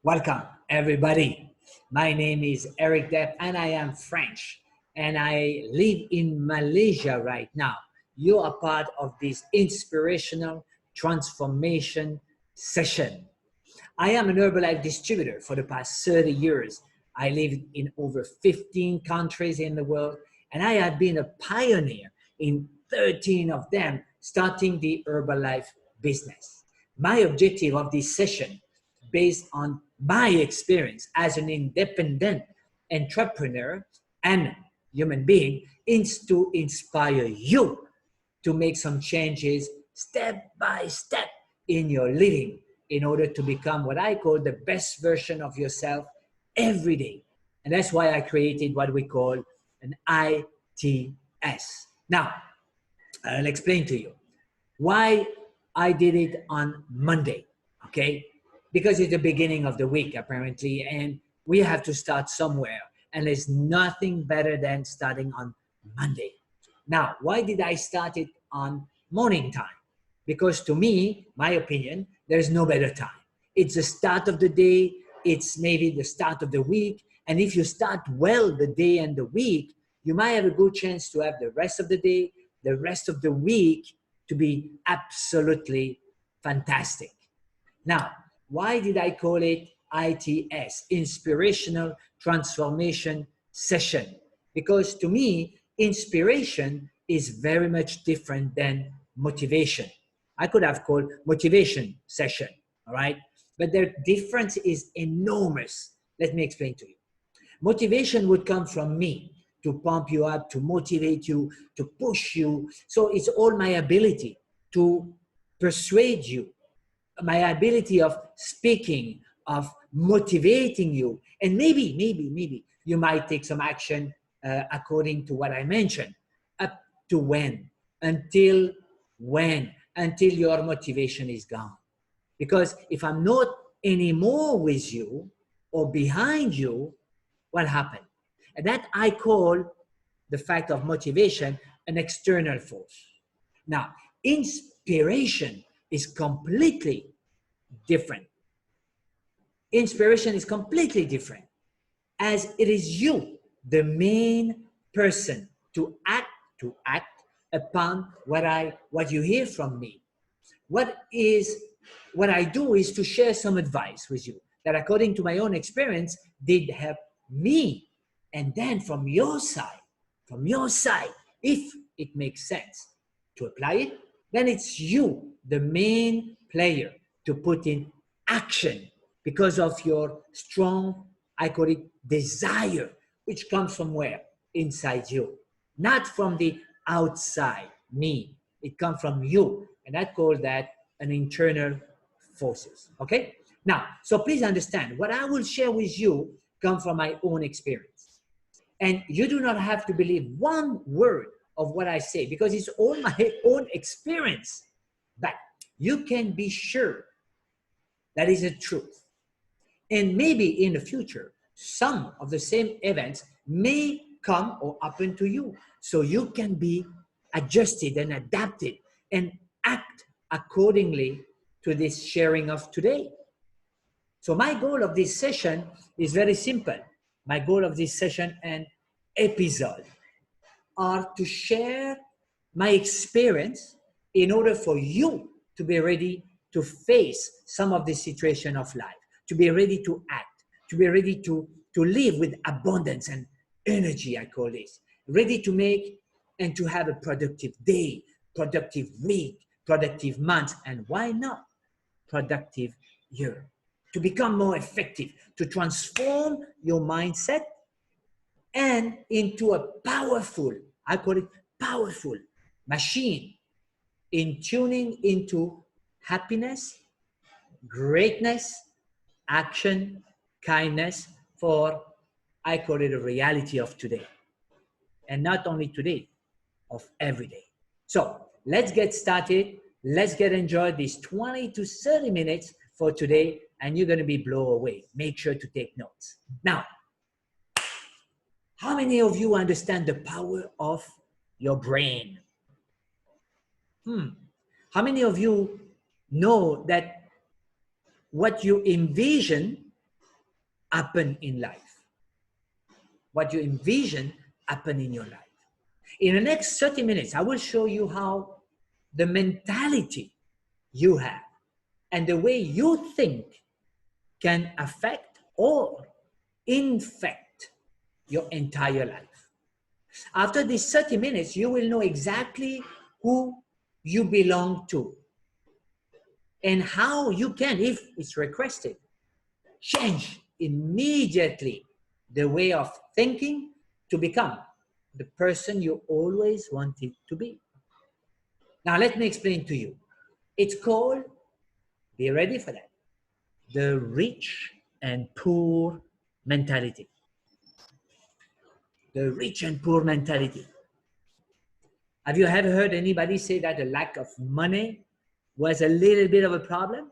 Welcome, everybody. My name is Eric Depp, and I am French, and I live in Malaysia right now. You are part of this inspirational transformation session. I am an Herbalife distributor for the past 30 years. I lived in over 15 countries in the world, and I have been a pioneer in 13 of them, starting the Herbalife business. My objective of this session, based on my experience as an independent entrepreneur and human being, is to inspire you to make some changes step by step in your living in order to become what I call the best version of yourself every day. And that's why I created what we call an ITS. Now, I'll explain to you why I did it on Monday, okay? Because it's the beginning of the week, apparently, and we have to start somewhere. And there's nothing better than starting on Monday. Now, why did I start it on morning time? Because to me, my opinion, there's no better time. It's the start of the day, it's maybe the start of the week, and if you start well the day and the week, you might have a good chance to have the rest of the day, the rest of the week to be absolutely fantastic. Now, why did I call it ITS, Inspirational Transformation Session? Because to me, inspiration is very much different than motivation. I could have called motivation session, all right? But their difference is enormous. Let me explain to you. Motivation would come from me to pump you up, to motivate you, to push you. So it's all my ability to persuade you, my ability of speaking, of motivating you. And maybe you might take some action according to what I mentioned. Up to when? Until when? Until your motivation is gone. Because if I'm not anymore with you or behind you, what happened? And that I call the fact of motivation an external force. Now, inspiration is completely different. Inspiration is completely different, as it is you, the main person, to act upon what you hear from me. What I do is to share some advice with you that, according to my own experience, did help me. And then from your side, if it makes sense to apply it, then it's you, the main player, to put in action because of your strong, I call it, desire, which comes from where? Inside you, not from the outside, me. It comes from you, and I call that an internal forces, okay? Now, so please understand, what I will share with you comes from my own experience. And you do not have to believe one word of what I say because it's all my own experience. But you can be sure that is the truth. And maybe in the future, some of the same events may come or happen to you. So you can be adjusted and adapted and act accordingly to this sharing of today. So my goal of this session is very simple. My goal of this session and episode are to share my experience in order for you to be ready to face some of the situation of life, to be ready to act, to be ready to live with abundance and energy, I call this, ready to make and to have a productive day, productive week, productive month, and why not productive year, to become more effective, to transform your mindset and into a powerful, I call it powerful machine in tuning into happiness, greatness, action, kindness for, I call it, a reality of today. And not only today, of every day. So let's get started. Let's get enjoy these 20 to 30 minutes for today, and you're going to be blown away. Make sure to take notes. Now, how many of you understand the power of your brain? How many of you know that what you envision happen in life. What you envision happen in your life. In the next 30 minutes, I will show you how the mentality you have and the way you think can affect or infect your entire life. After these 30 minutes, you will know exactly who you belong to and how you can, if it's requested, change immediately the way of thinking to become the person you always wanted to be. Now, let me explain to you. It's called, be ready for that, the rich and poor mentality. The rich and poor mentality. Have you ever heard anybody say that a lack of money was a little bit of a problem?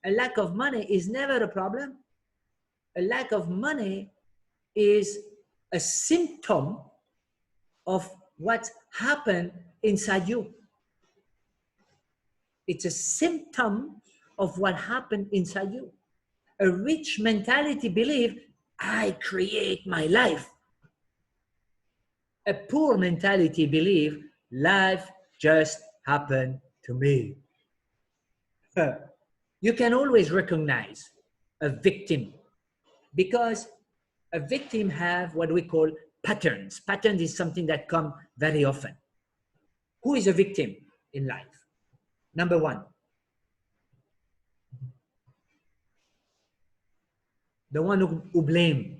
A lack of money is never a problem. A lack of money is a symptom of what happened inside you. It's a symptom of what happened inside you. A rich mentality believes, I create my life. A poor mentality believes, life just happened to me. You can always recognize a victim because a victim have what we call patterns. Pattern is something that come very often. Who is a victim in life? Number one, the one who blame.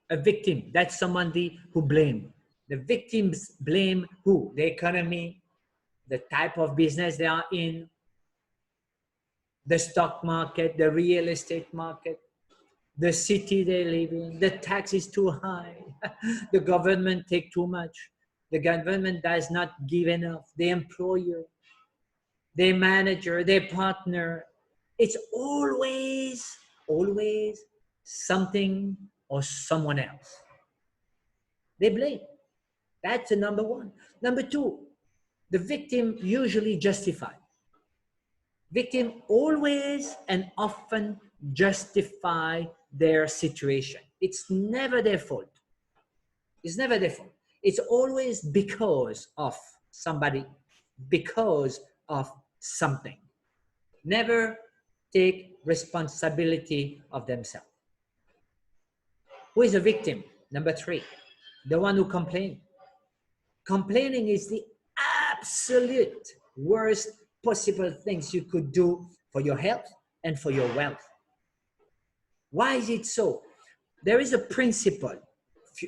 A victim, that's somebody who blame. The victims blame who? The economy, the type of business they are in, the stock market, the real estate market, the city they live in, the tax is too high, the government take too much, the government does not give enough, the employer, their manager, their partner. It's always something or someone else. They blame. That's the number one. Number two, the victim usually justify. Victim always and often justify their situation. It's never their fault. It's never their fault. It's always because of somebody, because of something. Never take responsibility of themselves. Who is a victim? Number three, the one who complains. Complaining is the absolute worst possible things you could do for your health and for your wealth. Why is it so? There is a principle,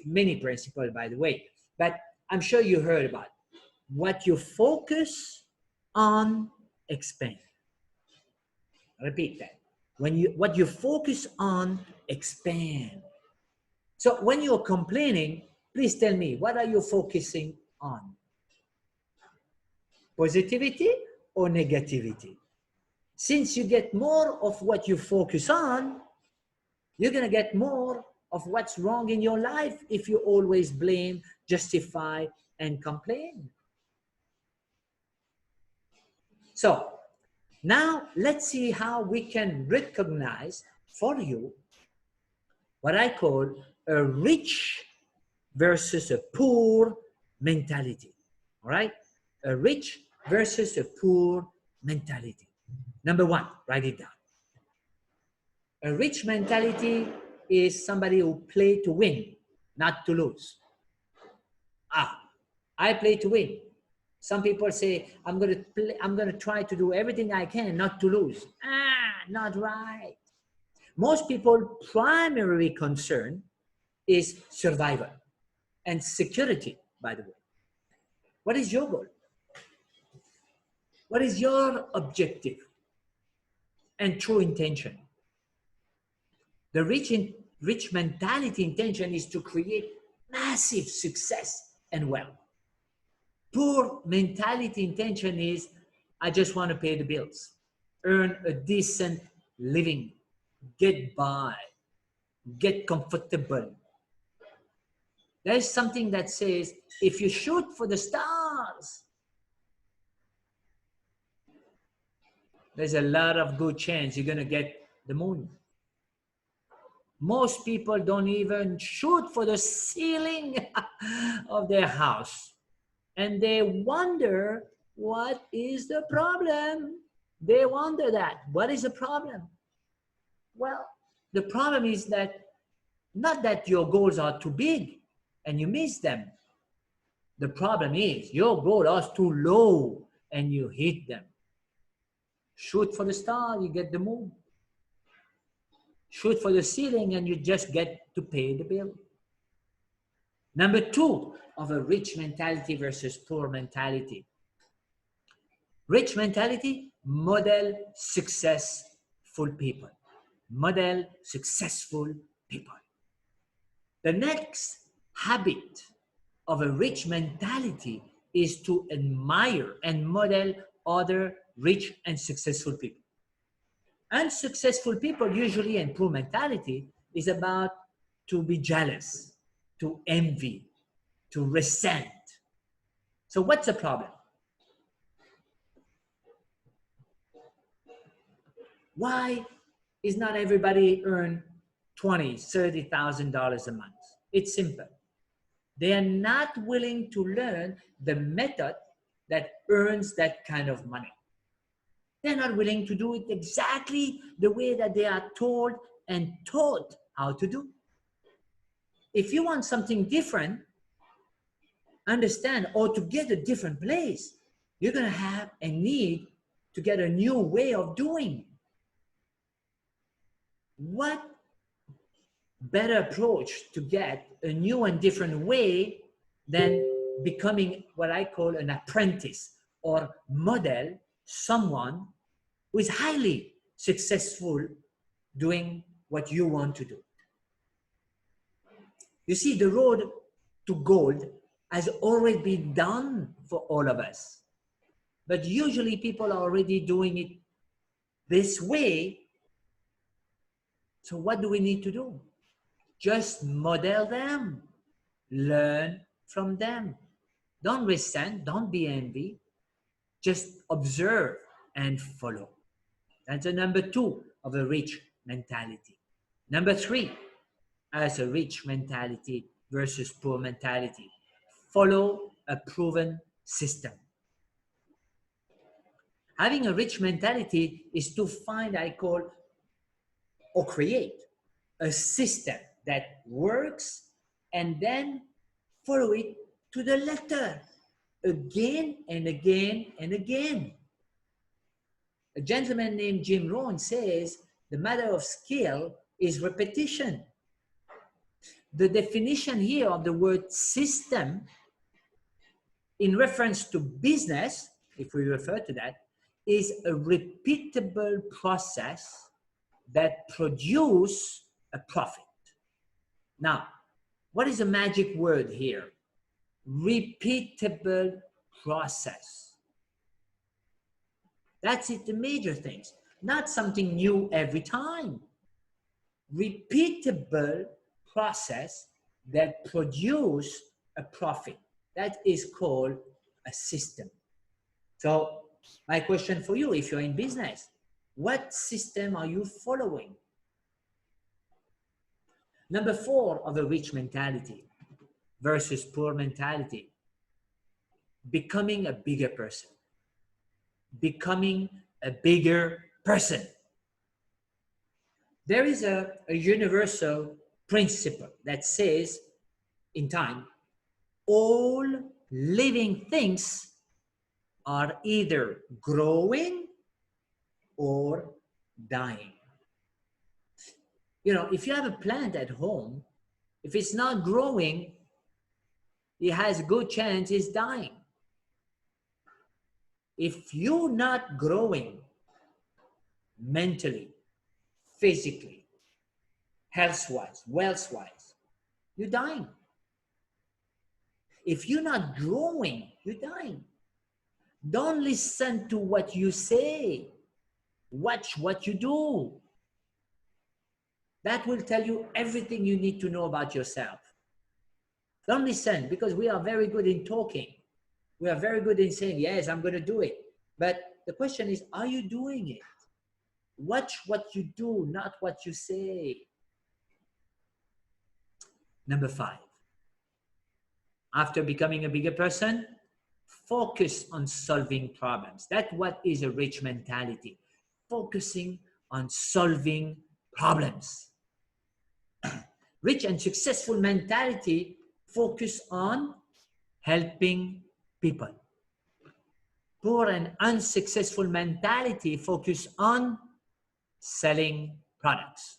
many principles by the way, but I'm sure you heard about it. What you focus on, expand. Repeat that. What you focus on, expand. So when you're complaining, please tell me, what are you focusing on? Positivity or negativity? Since you get more of what you focus on, you're going to get more of what's wrong in your life if you always blame, justify, and complain. So now let's see how we can recognize for you what I call a rich versus a poor mentality. All right? A rich versus a poor mentality. Number one, write it down. A rich mentality is somebody who play to win, not to lose. I play to win. Some people say, I'm going to try to do everything I can not to lose. Not right. Most people's primary concern is survival and security, by the way. What is your goal? What is your objective and true intention? The rich mentality intention is to create massive success and wealth. Poor mentality intention is, I just want to pay the bills, earn a decent living, get by, get comfortable. There's something that says, if you shoot for the stars, there's a lot of good chance you're going to get the moon. Most people don't even shoot for the ceiling of their house. And they wonder, what is the problem? They wonder that. What is the problem? Well, the problem is that not that your goals are too big and you miss them. The problem is your goals are too low and you hit them. Shoot for the star, you get the moon. Shoot for the ceiling and you just get to pay the bill. Number two of a rich mentality versus poor mentality. Rich mentality, model successful people. Model successful people. The next habit of a rich mentality is to admire and model other rich and successful people. Unsuccessful people usually, and poor mentality is about to be jealous, to envy, to resent. So what's the problem? Why is not everybody earn $20,000, $30,000 a month? It's simple. They are not willing to learn the method that earns that kind of money. They're not willing to do it exactly the way that they are told and taught how to do. If you want something different, understand, or to get a different place, you're going to have a need to get a new way of doing. What better approach to get a new and different way than becoming what I call an apprentice or model someone who is highly successful doing what you want to do. You see, the road to gold has already been done for all of us. But usually people are already doing it this way. So what do we need to do? Just model them. Learn from them. Don't resent, don't be envy. Just observe and follow. That's the number two of a rich mentality. Number three, as a rich mentality versus poor mentality. Follow a proven system. Having a rich mentality is to find, I call, or create a system that works and then follow it to the letter again and again and again. A gentleman named Jim Rohn says the matter of skill is repetition. The definition here of the word system in reference to business, if we refer to that, is a repeatable process that produces a profit. Now, what is the magic word here? Repeatable process. That's it, the major things. Not something new every time. Repeatable process that produce a profit. That is called a system. So my question for you, if you're in business, what system are you following? Number four of a rich mentality versus poor mentality. Becoming a bigger person. Becoming a bigger person. There is a universal principle that says, in time, all living things are either growing or dying. You know, if you have a plant at home, if it's not growing, it has a good chance it's dying. If you're not growing mentally, physically, health-wise, wealth-wise, you're dying. If you're not growing, you're dying. Don't listen to what you say. Watch what you do. That will tell you everything you need to know about yourself. Don't listen, because we are very good in talking. We are very good in saying, yes, I'm going to do it. But the question is, are you doing it? Watch what you do, not what you say. Number 5, after becoming a bigger person, focus on solving problems. That's what is a rich mentality. Focusing on solving problems. Rich and successful mentality focus on helping people. Poor and unsuccessful mentality focus on selling products.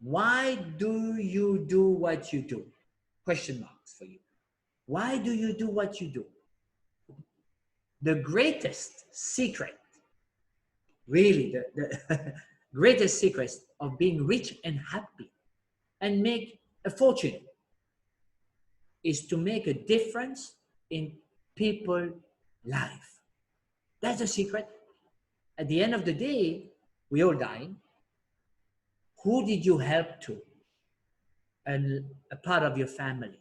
Why do you do what you do? Question marks for you. Why do you do what you do? The greatest secret, really the greatest secret of being rich and happy and make a fortune is to make a difference in people's life. That's the secret. At the end of the day, we all dying. Who did you help to? And a part of your family.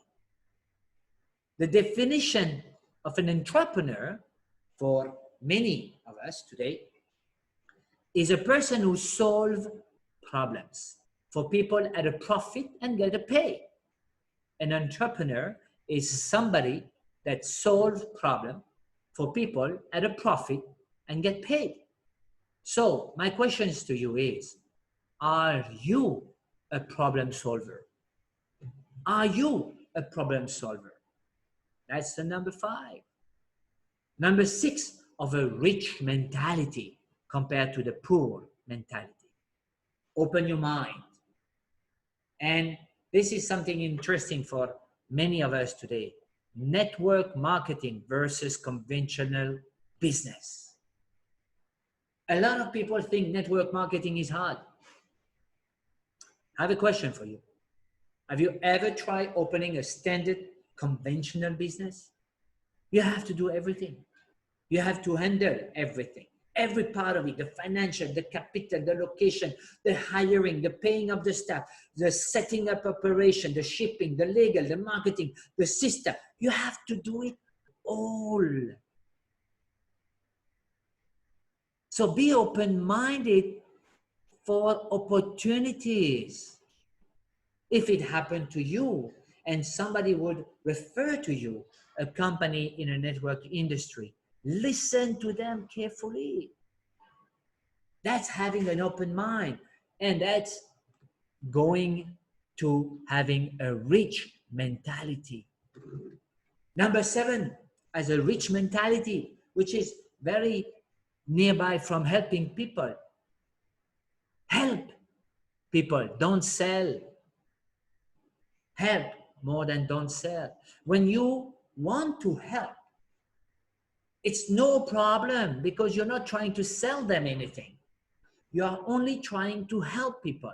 The definition of an entrepreneur for many of us today is a person who solves problems for people at a profit and get a pay. An entrepreneur is somebody that solves problems for people at a profit and get paid. So my questions to you is, are you a problem solver? Are you a problem solver? That's the number 5. Number 6 of a rich mentality compared to the poor mentality. Open your mind. And this is something interesting for many of us today. Network marketing versus conventional business. A lot of people think network marketing is hard. I have a question for you. Have you ever tried opening a standard conventional business? You have to do everything. You have to handle everything. Every part of it, the financial, the capital, the location, the hiring, the paying of the staff, the setting up operation, the shipping, the legal, the marketing, the system. You have to do it all. So be open-minded for opportunities. If it happened to you and somebody would refer to you, a company in a network industry, listen to them carefully. That's having an open mind, and that's going to having a rich mentality. Number 7, as a rich mentality, which is very nearby from helping people. Help people, don't sell. Help more than don't sell. When you want to help, it's no problem because you're not trying to sell them anything. You are only trying to help people.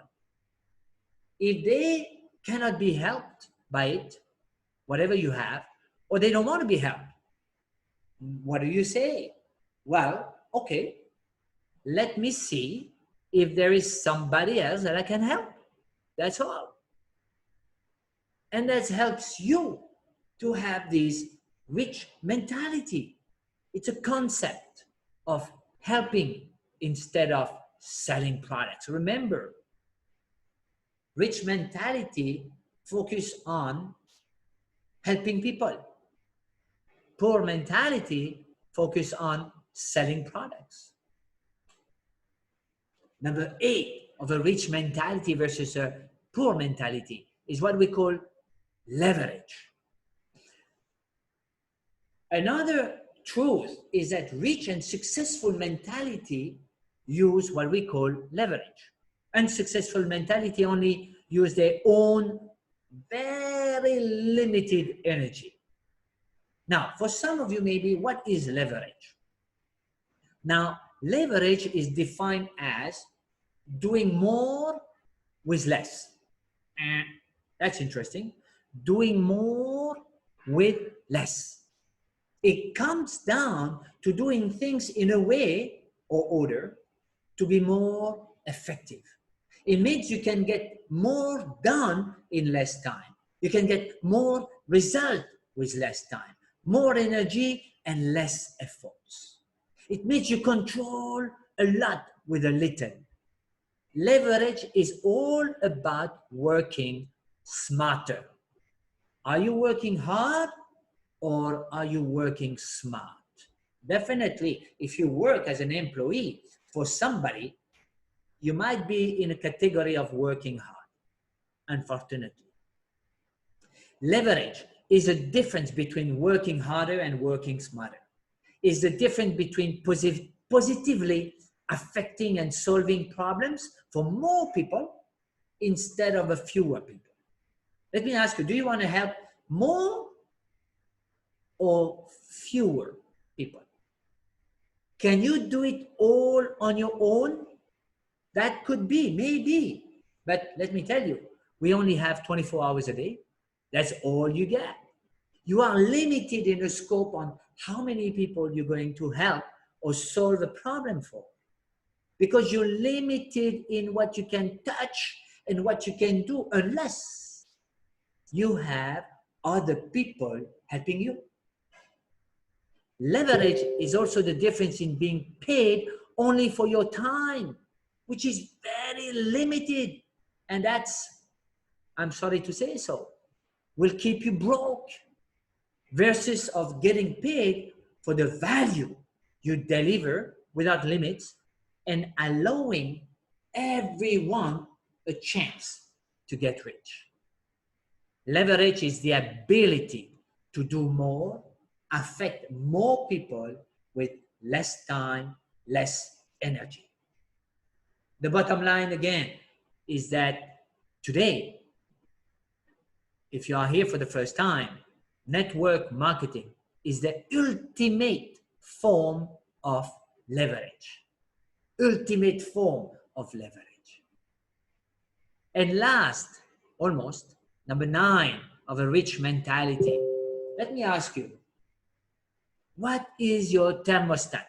If they cannot be helped by it, whatever you have, or they don't want to be helped, what do you say? Well, okay, let me see if there is somebody else that I can help. That's all. And that helps you to have this rich mentality. It's a concept of helping instead of selling products. Remember, rich mentality focus on helping people. Poor mentality focus on selling products. Number 8 of a rich mentality versus a poor mentality is what we call leverage. Another truth is that rich and successful mentality use what we call leverage. Unsuccessful mentality only use their own very limited energy. Now, for some of you, maybe, what is leverage? Now, leverage is defined as doing more with less. That's interesting. Doing more with less. It comes down to doing things in a way or order to be more effective. It means you can get more done in less time. You can get more result with less time, more energy and less efforts. It means you control a lot with a little. Leverage is all about working smarter. Are you working hard or are you working smart? Definitely, if you work as an employee for somebody, you might be in a category of working hard, unfortunately. Leverage is a difference between working harder and working smarter. Is the difference between positively affecting and solving problems for more people instead of a fewer people. Let me ask you, do you want to help more or fewer people? Can you do it all on your own? That could be, maybe. But let me tell you, we only have 24 hours a day. That's all you get. You are limited in the scope on how many people you're going to help or solve a problem for. Because you're limited in what you can touch and what you can do unless you have other people helping you. Leverage is also the difference in being paid only for your time, which is very limited. And that's, I'm sorry to say so, will keep you broke versus of getting paid for the value you deliver without limits and allowing everyone a chance to get rich. Leverage is the ability to do more, affect more people with less time, less energy. The bottom line again is that today, if you are here for the first time, network marketing is the ultimate form of leverage. Ultimate form of leverage. And last, almost, number 9 of a rich mentality. Let me ask you, what is your thermostat?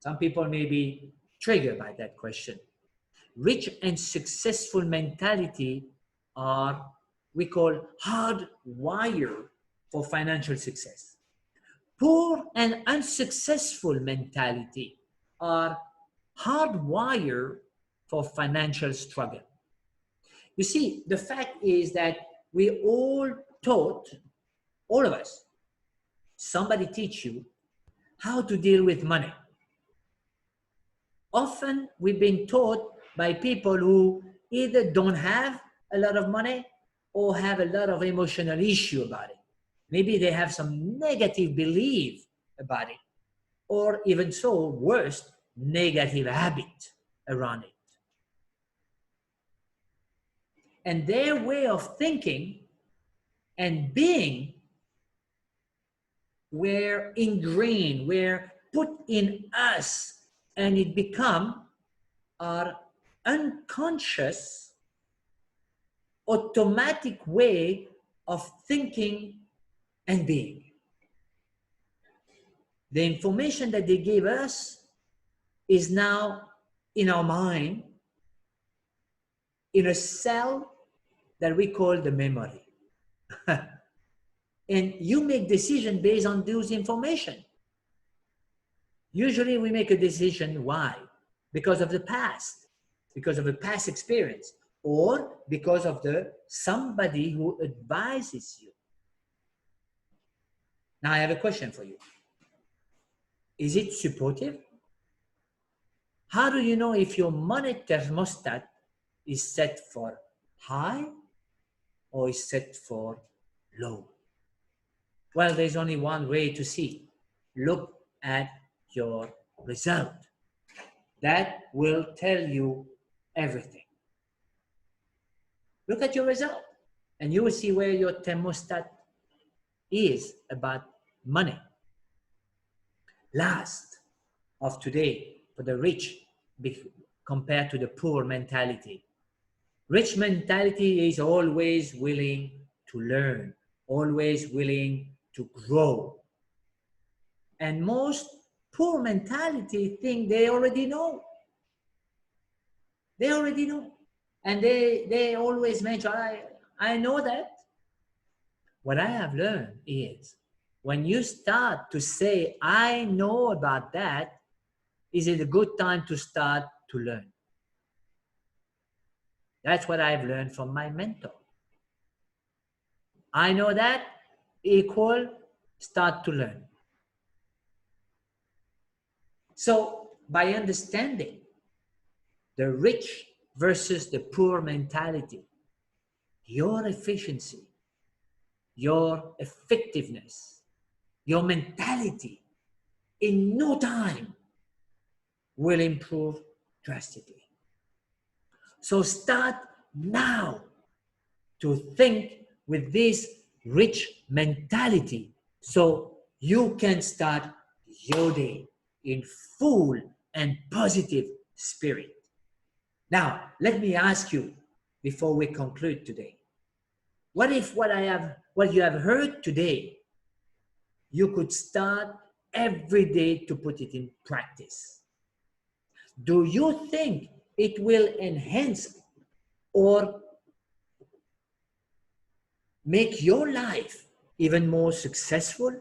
Some people may be triggered by that question. Rich and successful mentality are, we call, hardwired for financial success. Poor and unsuccessful mentality are hardwired for financial struggle. You see, the fact is that we all taught, all of us, somebody teach you how to deal with money. Often we've been taught by people who either don't have a lot of money or have a lot of emotional issue about it. Maybe they have some negative belief about it, or even so, worse, negative habit around it. And their way of thinking and being were ingrained, were put in us, and it become our unconscious, automatic way of thinking and being. The information that they gave us is now in our mind, in a cell that we call the memory. And you make decisions based on those information. Usually we make a decision, why? Because of the past, because of the past experience, or because of somebody who advises you. Now I have a question for you. Is it supportive? How do you know if your money thermostat is set for high or is set for low? Well, there's only one way to see. Look at your result. That will tell you everything. Look at your result and you will see where your thermostat is about money. Last of today, for the rich compared to the poor mentality. Rich mentality is always willing to learn, always willing to grow. And most poor mentality think they already know. They already know. And they always mention, I know that. What I have learned is when you start to say, I know about that, is it a good time to start to learn? That's what I've learned from my mentor. I know that equal start to learn. So by understanding the rich versus the poor mentality, your efficiency, your effectiveness, your mentality in no time will improve drastically. So start now to think with this rich mentality so you can start your day in full and positive spirit. Now, let me ask you before we conclude today. What if what you have heard today, you could start every day to put it in practice? Do you think it will enhance or make your life even more successful?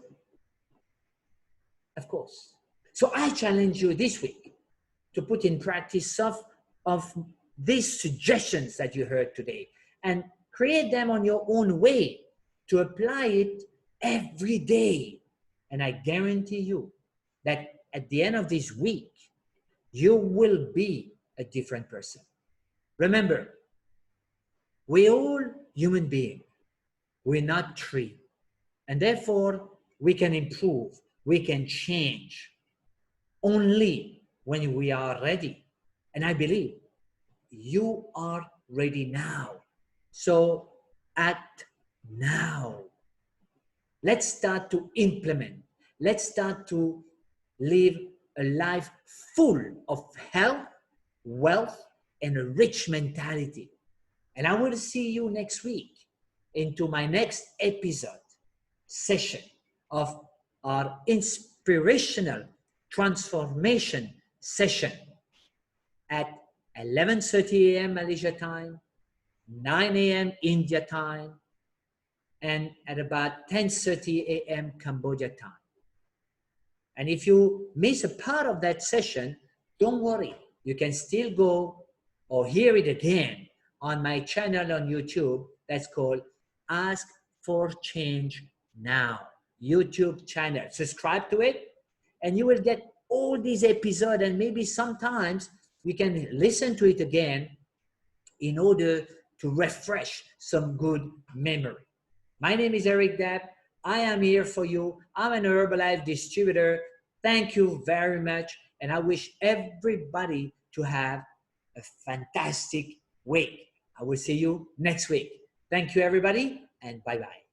Of course. So I challenge you this week to put in practice of these suggestions that you heard today and create them on your own way to apply it every day. And I guarantee you that at the end of this week, you will be a different person. Remember, we're all human beings. We're not tree. And therefore, we can improve, we can change only when we are ready. And I believe you are ready now. So act now. Let's start to implement. Let's start to live a life full of health, wealth, and a rich mentality. And I will see you next week into my next episode session of our inspirational transformation session at 11:30 a.m. Malaysia time, 9 a.m. India time, and at about 10:30 a.m. Cambodia time. And if you miss a part of that session, don't worry. You can still go or hear it again on my channel on YouTube that's called Ask for Change Now YouTube channel. Subscribe to it and you will get all these episodes, and maybe sometimes you can listen to it again in order to refresh some good memory. My name is Eric Depp. I am here for you. I'm an Herbalife distributor. Thank you very much. And I wish everybody to have a fantastic week. I will see you next week. Thank you, everybody, and bye-bye.